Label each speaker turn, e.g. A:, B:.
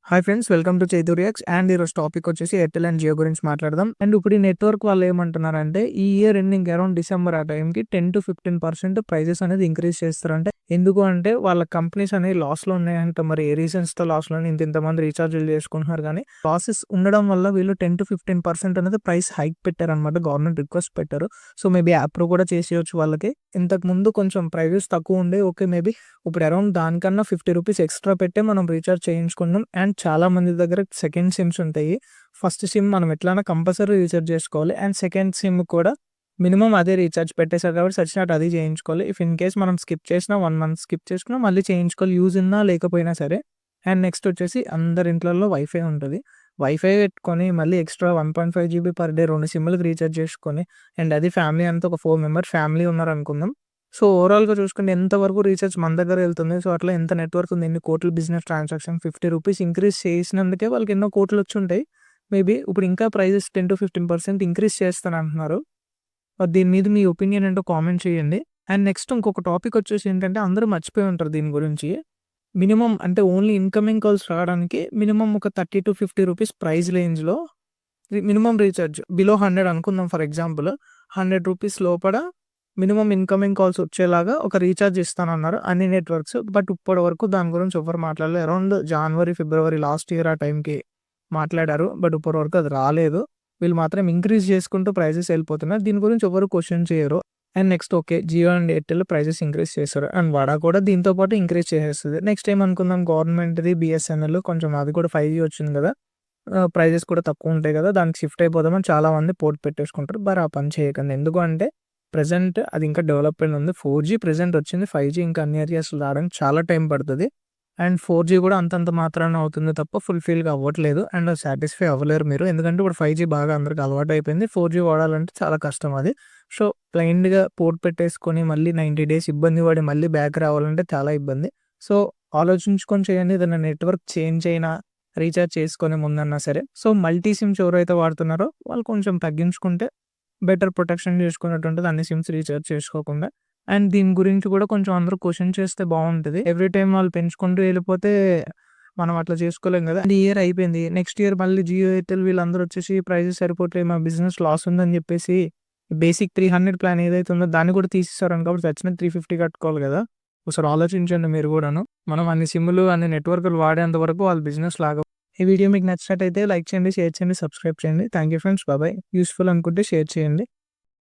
A: Hi friends, welcome to Chaitu reacts. And ఈరోజు topic వచ్చేసి Airtel and Jio గురించి మాట్లాడదాం. అండ్ ఇప్పుడు ఈ నెట్వర్క్ వాళ్ళు ఏమంటున్నారంటే ఈ ఇయర్ ఎండింగ్ అరౌండ్ డిసెంబర్ ఆ టైంకి 10-15% ప్రైజెస్ అనేది ఇంక్రీజ్ చేస్తారంటే ఎందుకు అంటే వాళ్ళ కంపెనీస్ అనేవి లాస్లో ఉన్నాయంట. మరి ఏ రీజన్స్తో లాస్లో ఇంతమంది రీఛార్జ్లు చేసుకుంటున్నారు, కానీ లాసెస్ ఉండడం వల్ల వీళ్ళు 10-15% అనేది ప్రైస్ హైక్ పెట్టారనమాట. గవర్నమెంట్ రిక్వెస్ట్ పెట్టారు. సో మేబీ అప్రూవ్ కూడా చేసేయచ్చు వాళ్ళకి. ఇంతకు ముందు కొంచెం ప్రైజెస్ తక్కువ ఉండే, ఓకే మేబీ ఇప్పుడు అరౌండ్ దానికన్నా ₹50 ఎక్స్ట్రా పెట్టే మనం రీఛార్జ్ చేయించుకున్నాం. అండ్ చాలా మంది దగ్గర సెకండ్ సిమ్స్ ఉంటాయి. ఫస్ట్ సిమ్ మనం ఎట్లైనా కంపల్సరీ రీఛార్జ్ చేసుకోవాలి. అండ్ సెకండ్ సిమ్ కూడా మినిమం అదే రీఛార్జ్ పెట్టేశారు కాబట్టి సచ్చినట్టు అది చేయించుకోవాలి. ఇఫ్ ఇన్ కేస్ మనం స్కిప్ చేసినా 1 మంత్ స్కిప్ చేసుకున్నా మళ్ళీ చేయించుకోవాలి, యూజ్ ఉన్నా లేకపోయినా సరే. అండ్ నెక్స్ట్ వచ్చేసి అందరి ఇంట్లలో వైఫై ఉంటుంది. వైఫై పెట్టుకొని మళ్ళీ ఎక్స్ట్రా 1.5 GB పర్ డే 2 సిమ్లకు రీఛార్జ్ చేసుకొని, అండ్ అది ఫ్యామిలీ అంతా ఒక 4 మెంబర్స్ ఫ్యామిలీ ఉన్నారనుకుందాం. సో ఓవరాల్‌గా చూసుకుంటే ఎంతవరకు రీచార్జ్ మన దగ్గర ఎళ్తుంది. సో అట్లా ఎంత నెట్వర్క్ ఉంది, ఎన్ని కోట్ల బిజినెస్ ట్రాన్సాక్షన్ ₹50 ఇంక్రీజ్ చేసినందుకే వాళ్ళకి ఎన్నో కోట్లొచ్చుంటాయి. మేబీ ఇప్పుడు ఇంకా ప్రైజెస్ 10-15% ఇంక్రీజ్ చేస్తానంటున్నారు. దీని మీద మీ ఒపీనియన్ ఏంటో కామెంట్ చేయండి. అండ్ నెక్స్ట్ ఇంకొక టాపిక్ వచ్చేసి ఏంటంటే అందరూ మర్చిపోయి ఉంటారు దీని గురించి. మినిమమ్ అంటే ఓన్లీ ఇన్‌కమింగ్ కాల్స్ రావడానికి మినిమమ్ ఒక ₹30-50 ప్రైస్ రేంజ్‌లో మినిమమ్ రీచార్జ్ బిలో 100 అనుకుందాం ఫర్ ఎగ్జాంపుల్. ₹100 లోపల మినిమమ్ ఇన్‌కమింగ్ కాల్స్ వచ్చేలాగా ఒక రీఛార్జ్ ఇస్తానన్నారు అన్ని నెట్వర్క్స్. బట్ ఇప్పటి వరకు దాని గురించి ఎవ్వరు మాట్లాడలేదు. అరౌండ్ జనవరి, ఫిబ్రవరి లాస్ట్ ఇయర్ ఆ టైంకి మాట్లాడారు. బట్ ఇప్పటి వరకు అది రాలేదు. వీళ్ళు మాత్రం ఇంక్రీజ్ చేసుకుంటూ ప్రైజెస్ వెళ్ళిపోతున్నారు. దీని గురించి ఎవరు క్వశ్చన్ చేయరు. And next okay, Jio and Airtel prices increase చేస్తారు. అండ్ వడా కూడా దీంతో పాటు ఇంక్రీజ్ చేసేస్తుంది. నెక్స్ట్ ఏమనుకుందాం, గవర్నమెంట్‌ది బిఎస్ఎన్ఎల్ కొంచెం అది కూడా 5G వచ్చింది కదా, ప్రైజెస్ కూడా తక్కువ ఉంటాయి కదా, దానికి షిఫ్ట్ అయిపోదామని చాలామంది పోర్ట్ పెట్టేసుకుంటారు. మరి ఆ పని చేయకండి. ఎందుకు అంటే ప్రెజెంట్ అది ఇంకా డెవలప్‌మెంట్ ఉంది. 4G ప్రెజెంట్ వచ్చింది. 5G ఇంకా అన్ని ఏరియాస్‌లో రావడానికి చాలా టైం పడుతుంది. అండ్ 4G కూడా అంతంత మాత్రాన అవుతుంది తప్ప ఫుల్‌ఫిల్‌గా అవ్వట్లేదు. అండ్ సాటిస్ఫై అవ్వలేరు మీరు. ఎందుకంటే ఇప్పుడు 5G బాగా అందరికి అలవాటు అయిపోయింది. 4G వాడాలంటే చాలా కష్టం అది. సో బ్లైండ్‌గా పోర్ట్ పెట్టేసుకొని మళ్ళీ 90 డేస్ ఇబ్బంది పడి మళ్ళీ బ్యాక్ రావాలంటే చాలా ఇబ్బంది. సో ఆలోచించుకొని చేయండి. ఏదైనా నెట్వర్క్ చేంజ్ అయినా రీచార్జ్ చేసుకునే ముందన్నా సరే. సో మల్టీ సిమ్స్ ఎవరైతే వాడుతున్నారో వాళ్ళు కొంచెం తగ్గించుకుంటే బెటర్ ప్రొటెక్షన్ చేసుకున్నట్టుంటది, అన్ని సిమ్స్ రీచార్జ్ చేసుకోకుండా. అండ్ దీని గురించి కూడా కొంచెం అందరూ క్వెషన్ చేస్తే బాగుంటది. ఎవ్రీ టైమ్ వాళ్ళు పెంచుకుంటూ వెళ్ళిపోతే మనం అట్లా చేసుకోలేం కదా. అండ్ ఈ ఇయర్ అయిపోయింది. నెక్స్ట్ ఇయర్ మళ్ళీ జియో, ఎయిర్టెల్ వీళ్ళందరూ వచ్చేసి ప్రైజెస్ సరిపోవట్లేదు, మా బిజినెస్ లాస్ ఉందని చెప్పేసి బేసిక్ 300 ప్లాన్ ఏదైతే ఉందో దాన్ని కూడా తీసేసారని, కాబట్టి చచ్చిన 350 కట్టుకోవాలి కదా. ఒకసారి ఆలోచించండి మీరు కూడాను. మనం అన్ని సిమ్లు అన్ని నెట్వర్క్లు వాడేంత వరకు వాళ్ళ బిజినెస్ లాగా. ఈ వీడియో మీకు నచ్చినట్టయితే లైక్ చేయండి, షేర్ చేయండి, సబ్స్క్రైబ్ చేయండి. Thank you friends, bye. Useful అనుకుంటే షేర్ చేయండి.